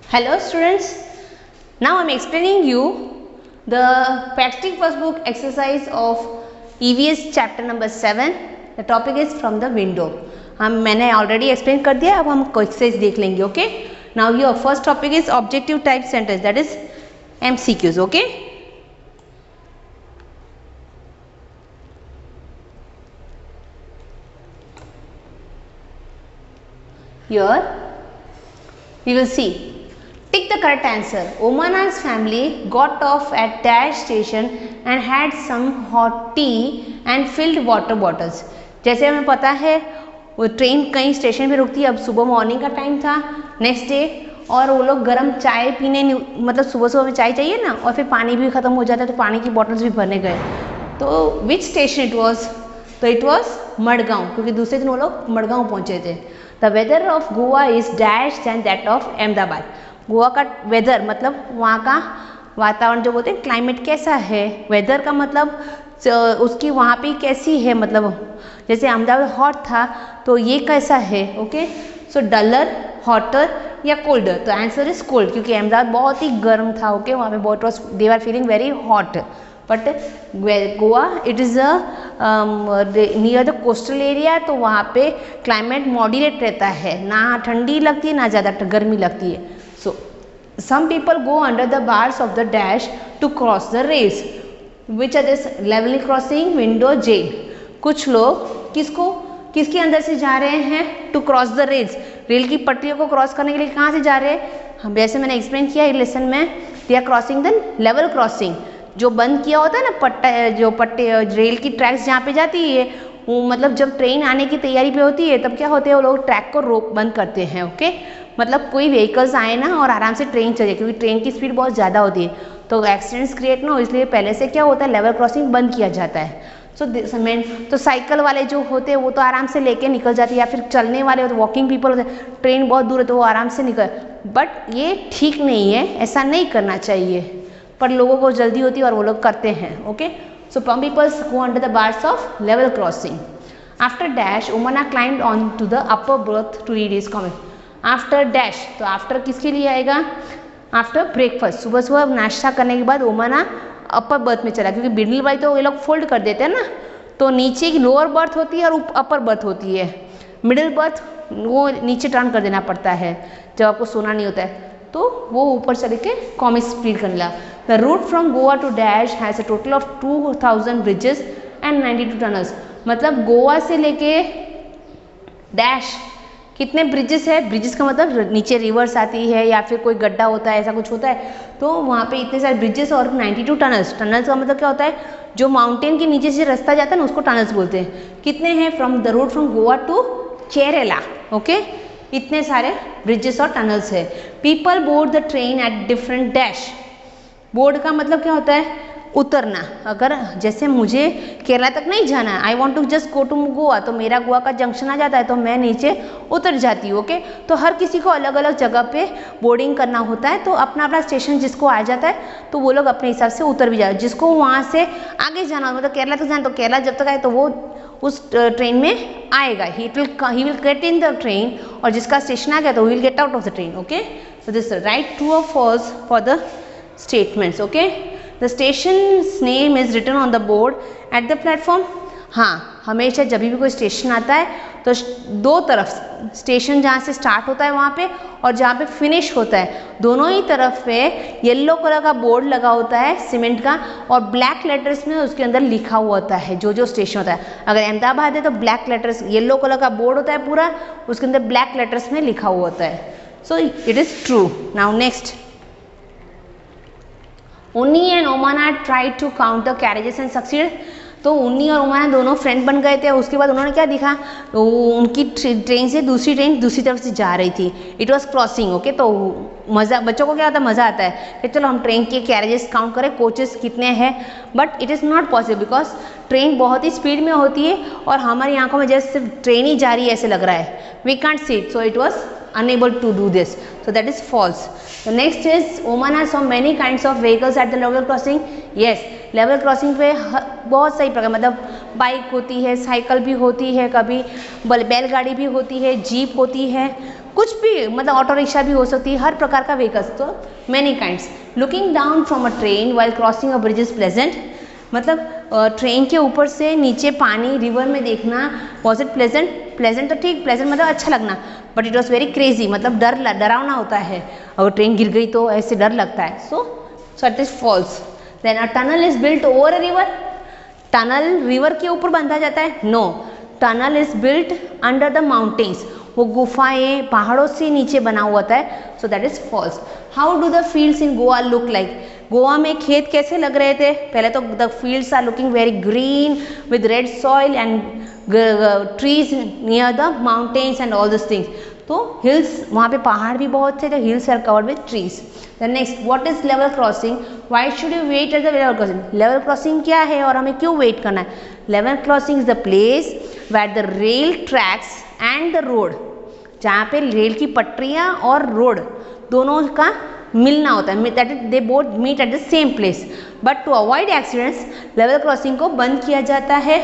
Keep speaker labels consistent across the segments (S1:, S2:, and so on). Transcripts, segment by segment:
S1: Hello students, now I am explaining you the practice workbook exercise of EVS chapter number 7. The topic is from the window. मैंने already explain कर दिया, अब हम exercise देख लेंगे. Okay, now your first topic is objective type sentence, that is MCQs. Okay, here we will see. Tick the correct answer. Omana's family got off at dash station and had some hot tea and filled water bottles. जैसे हमें पता है वो train कहीं station पे रुकती है. अब सुबह मॉर्निंग का टाइम था नेक्स्ट डे, और वो लोग गर्म चाय पीने, मतलब सुबह सुबह में चाय चाहिए ना, और फिर पानी भी ख़त्म हो जाता है तो पानी की बॉटल्स भी भरने गए. तो विच स्टेशन इट वॉज? तो इट वॉज मडगांव, क्योंकि दूसरे दिन वो लोग मडगांव पहुँचे थे. The weather of Goa is dash and that of Ahmedabad. Goa का वेदर मतलब वहाँ का वातावरण जो बोलते हैं क्लाइमेट कैसा है. वेदर का मतलब उसकी वहाँ पे कैसी है, मतलब जैसे अहमदाबाद हॉट था तो ये कैसा है. ओके, सो डलर, हॉटर या कोल्डर. तो आंसर इज कोल्ड, क्योंकि अहमदाबाद बहुत ही गर्म था. ओके, वहाँ पे बहुत was they are feeling very hot. But Goa it is a near the coastal area, तो वहाँ पे क्लाइमेट मॉडरेट रहता है, ना ठंडी लगती है ना ज़्यादा गर्मी लगती है. So, some people go under the bars of the dash to cross the rails. Which are this? Level crossing, window, jail. कुछ लोग किसके अंदर से जा रहे हैं? To cross the rails. Rail की पटरियों को क्रॉस करने के लिए कहाँ से जा रहे हैं? हम जैसे मैंने एक्सप्लेन किया लेसन में, they are crossing the level crossing. जो बंद किया होता है ना पट्टे रेल की ट्रैक्स जहाँ पे जाती है, वो मतलब जब ट्रेन आने की तैयारी पे होती है तब क्या होते हैं, वो लोग ट्रैक को रोक बंद करते हैं. ओके, मतलब कोई व्हीकल्स आए ना और आराम से ट्रेन चले, क्योंकि ट्रेन की स्पीड बहुत ज़्यादा होती है तो एक्सीडेंट्स क्रिएट ना हो, इसलिए पहले से क्या होता है, लेवल क्रॉसिंग बंद किया जाता है. तो साइकिल वाले जो होते हैं वो तो आराम से लेके निकल जाते हैं, या फिर चलने वाले होते, वॉकिंग पीपल होते हैं, ट्रेन बहुत दूर है तो वो आराम से निकल. बट ये ठीक नहीं है, ऐसा नहीं करना चाहिए, पर लोगों को जल्दी होती है और वो लोग करते हैं. Okay, so some people go under the bars of level crossing. After dash, Umana climbed on to the upper berth to read his comment. After dash, तो आफ्टर किसके लिए आएगा? After breakfast. सुबह सुबह नाश्ता करने के बाद ओमाना अपर बर्थ में चला, क्योंकि मिडिल वाली तो ये लोग फोल्ड कर देते हैं ना, तो नीचे की लोअर बर्थ होती है और अपर बर्थ होती है. मिडिल बर्थ वो नीचे टर्न कर देना पड़ता है जब आपको सोना नहीं होता है, तो वो ऊपर चल के कॉमिक्स रीड करने लगा. The route from Goa to dash has a total of 2000 bridges and 92 tunnels. मतलब गोवा से लेके डैश कितने ब्रिजेस है? ब्रिजेस का मतलब नीचे रिवर्स आती है या फिर कोई गड्ढा होता है, ऐसा कुछ होता है, तो वहाँ पे इतने सारे ब्रिजेस और 92 टनल्स. टनल्स का मतलब क्या होता है? जो माउंटेन के नीचे से रास्ता जाता है ना, उसको टनल्स बोलते हैं. कितने हैं? From the road from Goa to Kerala. Okay, इतने सारे ब्रिजेस और टनल्स है. People board the train at different dash. Board का मतलब क्या होता है? उतरना. अगर जैसे मुझे केरला तक नहीं जाना है, I want to just go to Goa, तो मेरा गोवा का जंक्शन आ जाता है तो मैं नीचे उतर जाती हूँ. ओके, तो हर किसी को अलग अलग जगह पे बोर्डिंग करना होता है, तो अपना अपना स्टेशन जिसको आ जाता है तो वो लोग अपने हिसाब से उतर भी जाते हैं. जिसको वहाँ से आगे जाना, मतलब केरला तक जाना, तो केरला जब तक आए तो वो उस ट्रेन में आएगा, he will get in the train, और जिसका स्टेशन आ गया तो will get out of the train. Okay, so this right true और false for the statements. Okay, The station's name is written on the board at the platform. हाँ, हमेशा जब भी कोई स्टेशन आता है तो दो तरफ, स्टेशन जहाँ से स्टार्ट होता है वहाँ पे और जहाँ पे फिनिश होता है, दोनों ही तरफ पे येलो कलर का बोर्ड लगा होता है सीमेंट का, और ब्लैक लेटर्स में उसके अंदर लिखा हुआ होता है जो स्टेशन होता है. अगर अहमदाबाद है तो ब्लैक लेटर्स, येलो कलर का बोर्ड होता है पूरा, उसके अंदर ब्लैक लेटर्स में लिखा हुआ होता है. So it is true. Now next, Unni and Omana try to count the carriages and succeed. तो उन्नी और ओमाना दोनों फ्रेंड बन गए थे. उसके बाद उन्होंने क्या दिखा, तो उनकी ट्रेन से दूसरी ट्रेन दूसरी तरफ से जा रही थी. It was crossing. ओके, तो मज़ा, बच्चों को क्या होता है, मज़ा आता है कि चलो हम ट्रेन के कैरेजेस काउंट करें, कोचेस कितने हैं. But it is not possible, because train बहुत ही स्पीड में होती है और हमारी आंखों में जैसे सिर्फ ट्रेन ही जा रही है ऐसे लग रहा है. We can't see it, so it was unable to do this, so that is false. The next is Omana saw many kinds of vehicles at the level crossing. Yes, level crossing पे बहुत सही प्रकार, मतलब bike होती है, cycle भी होती है, कभी बैलगाड़ी भी होती है, जीप होती है, कुछ भी, मतलब ऑटो रिक्शा भी हो सकती है, हर प्रकार का व्हीकल्स, तो many kinds. Looking down from a train while crossing a bridge is pleasant, मतलब ट्रेन के ऊपर से नीचे पानी रिवर में देखना, वॉज इट प्लेजेंट? प्लेजेंट तो ठीक, प्लेजेंट मतलब अच्छा लगना, but it was very crazy, मतलब डरावना होता है, अगर ट्रेन गिर गई तो ऐसे डर लगता है, so it is false. Then a tunnel is built over a river, tunnel river के ऊपर बांधा जाता है? No, tunnel is built under the mountains, वो गुफाएं पहाड़ों से नीचे बना हुआ था, so that is false. How do the fields in Goa look like, Goa में खेत कैसे लग रहे थे? पहले तो the fields are looking very green with red soil and trees near the mountains and all this things, तो हिल्स, वहाँ पे पहाड़ भी बहुत थे, तो hills are covered with trees. The next, what is level crossing, why should you wait at the level crossing, level crossing क्या है और हमें क्यों वेट करना है? Level crossing is the place where the rail tracks and the road, जहाँ पे rail की पटरियाँ और रोड दोनों का मिलना होता है, that is they both meet at the same place, but to avoid accidents level crossing को बंद किया जाता है।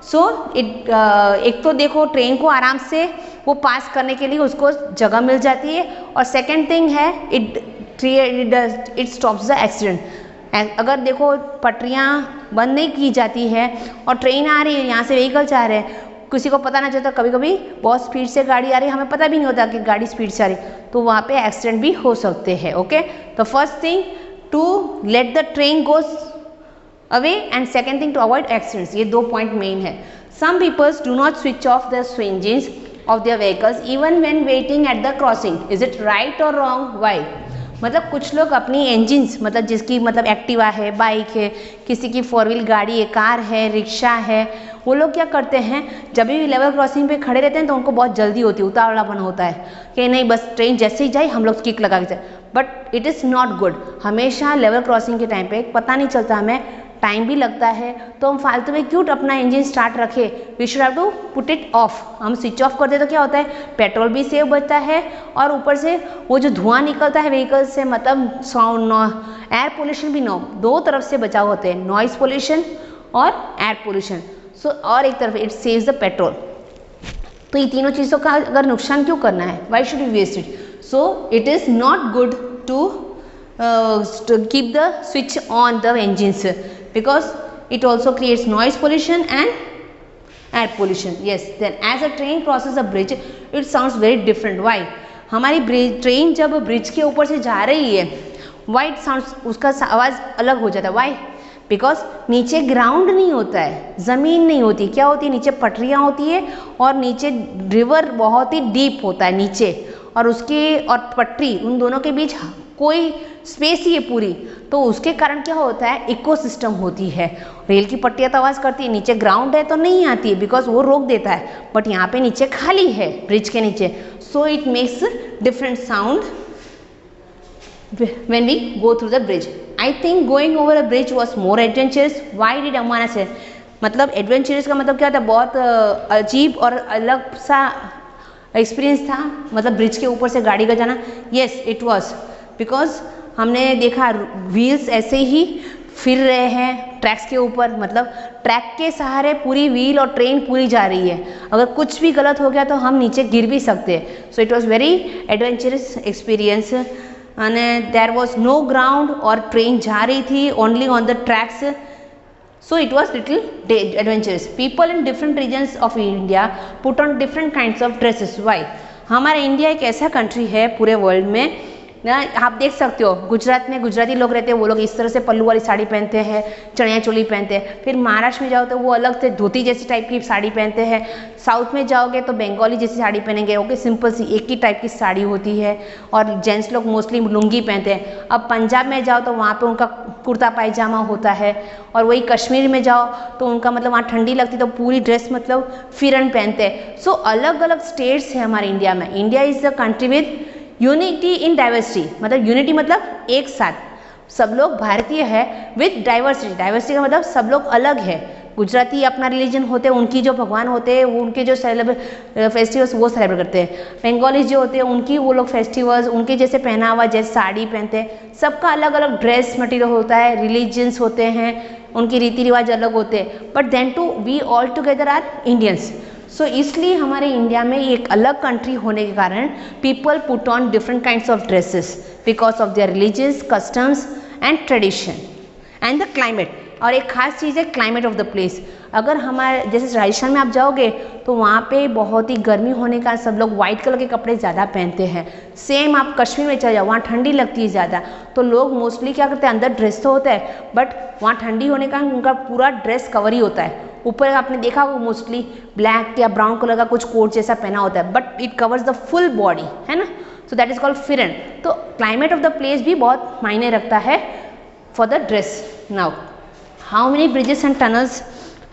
S1: सो एक तो देखो ट्रेन को आराम से वो पास करने के लिए उसको जगह मिल जाती है, और सेकेंड थिंग है इट स्टॉप्स द एक्सीडेंट। अगर देखो पटरियाँ बंद नहीं की जाती है और ट्रेन आ रही है, यहाँ से व्हीकल जा रहे हैं, किसी को पता ना चलता, कभी कभी बहुत स्पीड से गाड़ी आ रही है, हमें पता भी नहीं होता कि गाड़ी स्पीड से आ रही, तो वहाँ पे एक्सीडेंट भी हो सकते हैं। ओके, तो first thing to let the train goes away and second thing to avoid accidents, ये दो पॉइंट मेन है। Some peoples do not switch off the engines of their vehicles even when waiting at the crossing, is it right और wrong, why? मतलब कुछ लोग अपनी engines, मतलब जिसकी मतलब एक्टिवा है, बाइक है, किसी की 4 व्हील गाड़ी है, कार है, रिक्शा है, वो लोग क्या करते हैं, जब भी लेवल क्रॉसिंग पे खड़े रहते हैं तो उनको बहुत जल्दी होती है, उतावलापन होता है कि नहीं बस ट्रेन जैसे ही जाए हम लोग किक लगा के जाए, but it is not good. हमेशा लेवल क्रॉसिंग के टाइम पे पता नहीं चलता, हमें टाइम भी लगता है, तो हम फालतू में क्यों अपना इंजन स्टार्ट रखे, we should have to put it off. हम स्विच ऑफ कर दे तो क्या होता है, पेट्रोल भी सेव बचता है, और ऊपर से वो जो धुआं निकलता है व्हीकल से, मतलब साउंड, एयर पोल्यूशन भी दो तरफ से बचाव होते हैं, नॉइज पोल्यूशन और एयर पोल्यूशन। सो और एक तरफ इट सेव्स द पेट्रोल। तो ये तीनों चीज़ों का अगर नुकसान क्यों करना है, why should you waste it? So it is not good to keep the switch on the engines because it also creates noise pollution and air pollution. Yes, then as a train crosses a bridge it sounds very different. Why? हमारी train जब bridge के ऊपर से जा रही है, why it sounds, उसका आवाज़ अलग हो जाता है, why? बिकॉज नीचे ग्राउंड नहीं होता है, ज़मीन नहीं होती, क्या होती है, नीचे पटरियाँ होती है और नीचे रिवर बहुत ही डीप होता है नीचे, और उसके और पटरी उन दोनों के बीच कोई स्पेस ही है पूरी, तो उसके कारण क्या होता है, इकोसिस्टम होती है। रेल की पट्टियाँ तो आवाज़ करती है, नीचे ग्राउंड है तो नहीं आती है बिकॉज वो रोक देता है, बट यहाँ पे नीचे खाली है ब्रिज के नीचे, so it makes different sound when we go through the bridge. I think going over a bridge was more adventurous. Why did Amana say? मतलब एडवेंचरस का मतलब क्या था, बहुत अजीब और अलग सा एक्सपीरियंस था, मतलब ब्रिज के ऊपर से गाड़ी का जाना। येस इट वॉज, बिकॉज हमने देखा व्हील्स ऐसे ही फिर रहे हैं ट्रैक्स के ऊपर, मतलब ट्रैक के सहारे पूरी व्हील और ट्रेन पूरी जा रही है, अगर कुछ भी गलत हो गया तो हम नीचे गिर भी सकते हैं। सो it was very adventurous experience and there was no ground और ट्रेन जा रही थी only on the tracks, so it was little adventurous. People in different regions of India put on different kinds of dresses. Why? हमारा India एक ऐसा country है पूरे world में ना, आप देख सकते हो गुजरात में गुजराती लोग रहते हैं, वो लोग इस तरह से पल्लू वाली साड़ी पहनते हैं, चनिया चोली पहनते हैं। फिर महाराष्ट्र में जाओ तो वो अलग से धोती जैसी टाइप की साड़ी पहनते हैं। साउथ में जाओगे तो बंगाली जैसी साड़ी पहनेंगे, ओके सिंपल सी एक ही टाइप की साड़ी होती है, और जेंट्स लोग मोस्टली लुंगी पहनते हैं। अब पंजाब में जाओ तो वहाँ पे उनका कुर्ता पायजामा होता है, और वही कश्मीर में जाओ तो उनका मतलब वहाँ ठंडी लगती तो पूरी ड्रेस मतलब फिरन पहनते हैं। सो अलग अलग स्टेट्स है हमारे इंडिया में। India is the country with unity in diversity, मतलब यूनिटी मतलब एक साथ सब लोग भारतीय है, विथ डाइवर्सिटी, डाइवर्सिटी का मतलब सब लोग अलग है, गुजराती अपना रिलीजन होते हैं, उनकी जो भगवान होते हैं, उनके जो फेस्टिवल्स वो सेलिब्रेट करते हैं। बंगाली जो होते हैं उनकी वो लोग फेस्टिवल्स, उनके जैसे पहनावा, जैसे साड़ी पहनते हैं, सबका अलग अलग ड्रेस मटेरियल होता है, रिलीजन्स होते हैं, उनके रीति रिवाज अलग होते हैं, but then too we all together are Indians. So इसलिए हमारे इंडिया में एक अलग कंट्री होने के कारण people put on different kinds of dresses because of their religious customs and tradition and the climate. और एक खास चीज़ है क्लाइमेट ऑफ द प्लेस। अगर हमारे जैसे राजस्थान में आप जाओगे तो वहाँ पे बहुत ही गर्मी होने का सब लोग वाइट कलर के कपड़े ज़्यादा पहनते हैं। सेम आप कश्मीर में चले जाओ, वहाँ ठंडी लगती है ज़्यादा, तो लोग मोस्टली क्या करते हैं, अंदर ड्रेस तो होता है बट वहाँ ठंडी होने का उनका पूरा ड्रेस कवर ही होता है। ऊपर आपने देखा वो मोस्टली ब्लैक या ब्राउन कलर का कुछ कोट जैसा पहना होता है, but it covers the full body, है ना। सो दैट इज कॉल्ड फिरन। तो क्लाइमेट ऑफ द प्लेस भी बहुत मायने रखता है for the dress. Now how many bridges and tunnels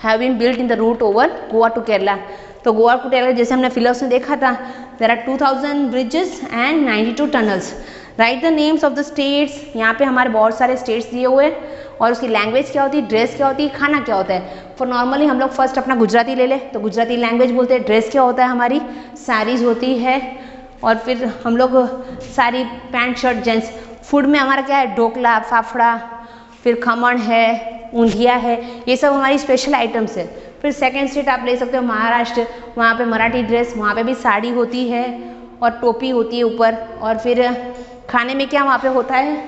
S1: have been built in the route over Goa to Kerala. तो गोवा टू केरला जैसे हमने फिलहाल में देखा था, there are 2000 bridges and 92 tunnels. Write the names of the states. यहाँ पे हमारे बहुत सारे स्टेट्स दिए हुए हैं और उसकी लैंग्वेज क्या होती है, ड्रेस क्या होती है, खाना क्या होता है। फॉर नॉर्मली हम लोग फर्स्ट अपना गुजराती ले लें तो गुजराती लैंग्वेज बोलते हैं, ड्रेस क्या होता है हमारी साड़ीज होती है, और फिर हम लोग सारी पैंट शर्ट जेंट्स। फूड में हमारा क्या है, ढोकला, फाफड़ा, फिर खमण है, ऊंधिया है, ये सब हमारी स्पेशल आइटम्स है। फिर सेकेंड स्टेट आप ले सकते हो महाराष्ट्र, वहाँ पे मराठी ड्रेस, वहाँ पे भी साड़ी होती है और टोपी होती है ऊपर। और फिर खाने में क्या वहाँ पे होता है,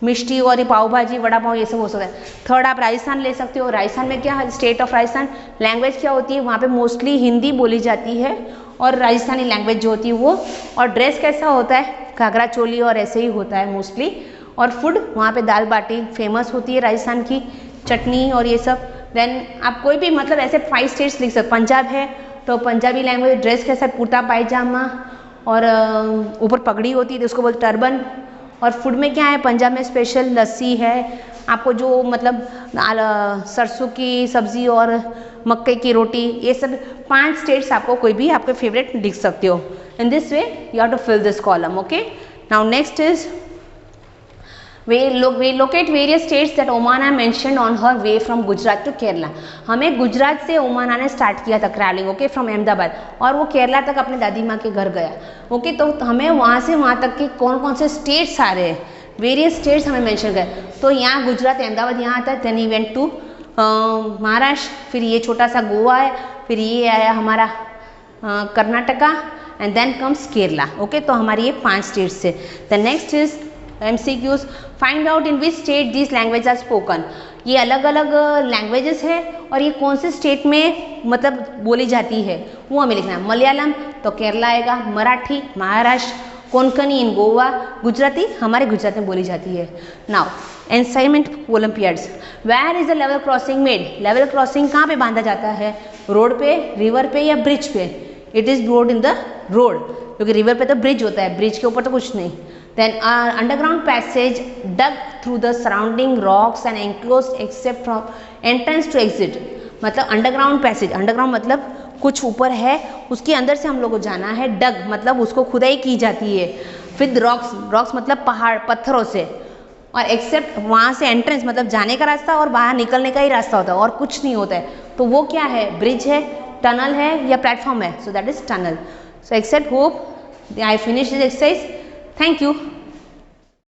S1: मिष्टी और ये पाव भाजी, वड़ा पाव, ये सब हो सकता है। थर्ड आप राजस्थान ले सकते हो। राजस्थान में क्या है, स्टेट ऑफ राजस्थान, लैंग्वेज क्या होती है, वहाँ पे मोस्टली हिंदी बोली जाती है और राजस्थानी लैंग्वेज जो होती है वो। और ड्रेस कैसा होता है, घाघरा चोली और ऐसे ही होता है मोस्टली। और फूड वहाँ पे दाल बाटी फेमस होती है राजस्थान की, चटनी और ये सब। देन आप कोई भी मतलब ऐसे 5 स्टेट्स लिख सकते। पंजाब है तो पंजाबी लैंग्वेज, ड्रेस कैसा, कुर्ता पायजामा और ऊपर पगड़ी होती है तो उसको बोलते टर्बन। और फूड में क्या है, पंजाब में स्पेशल लस्सी है, आपको जो मतलब सरसों की सब्ज़ी और मक्के की रोटी, ये सब 5 स्टेट्स आपको कोई भी आपके फेवरेट लिख सकते हो। In this way you have to fill this column. Okay, now next is we locate various states that Omana mentioned on her way from Gujarat to Kerala। हमें गुजरात से ओमाना ने स्टार्ट किया था ट्रैवलिंग, ओके, फ्रॉम अहमदाबाद, और वो केरला तक अपने दादी माँ के घर गया। ओके, तो हमें वहाँ से वहाँ तक के कौन कौन से स्टेट्स आ रहे हैं, वेरियस स्टेट्स हमें मेंशन कर। तो यहाँ गुजरात, अहमदाबाद यहाँ आता है। Then he went to Maharashtra, फिर ये छोटा सा गोवा है, फिर ये आया हमारा Karnataka, and then comes Kerala. Okay, तो हमारी ये 5 स्टेट्स है। The next is MCQs, find out in which state this language are spoken. ये अलग अलग लैंग्वेजेस है और ये कौन से स्टेट में मतलब बोली जाती है वो हमें लिखना है। मलयालम तो केरला आएगा, मराठी महाराष्ट्र, कोंकणी इन गोवा, गुजराती हमारे गुजरात में बोली जाती है। Now assignment olympiads, where is the level crossing made. Level crossing कहाँ पे बांधा जाता है, रोड पे, रिवर पे या ब्रिज पे। It is broad in the road, क्योंकि रिवर पे तो ब्रिज होता है, ब्रिज के ऊपर तो कुछ नहीं। Then underground passage dug through the surrounding rocks and enclosed except from entrance to exit। मतलब अंडरग्राउंड पैसेज, अंडरग्राउंड मतलब कुछ ऊपर है उसके अंदर से हम लोग को जाना है। डग मतलब उसको खुदाई की जाती है। फिर रॉक्स, रॉक्स मतलब पहाड़, पत्थरों से। और एक्सेप्ट वहाँ से एंट्रेंस मतलब जाने का रास्ता और बाहर निकलने का ही रास्ता होता है और कुछ नहीं होता है। तो वो क्या है, ब्रिज है, टनल है या प्लेटफॉर्म है। So that is tunnel. So except hope I finish this exercise. Thank you.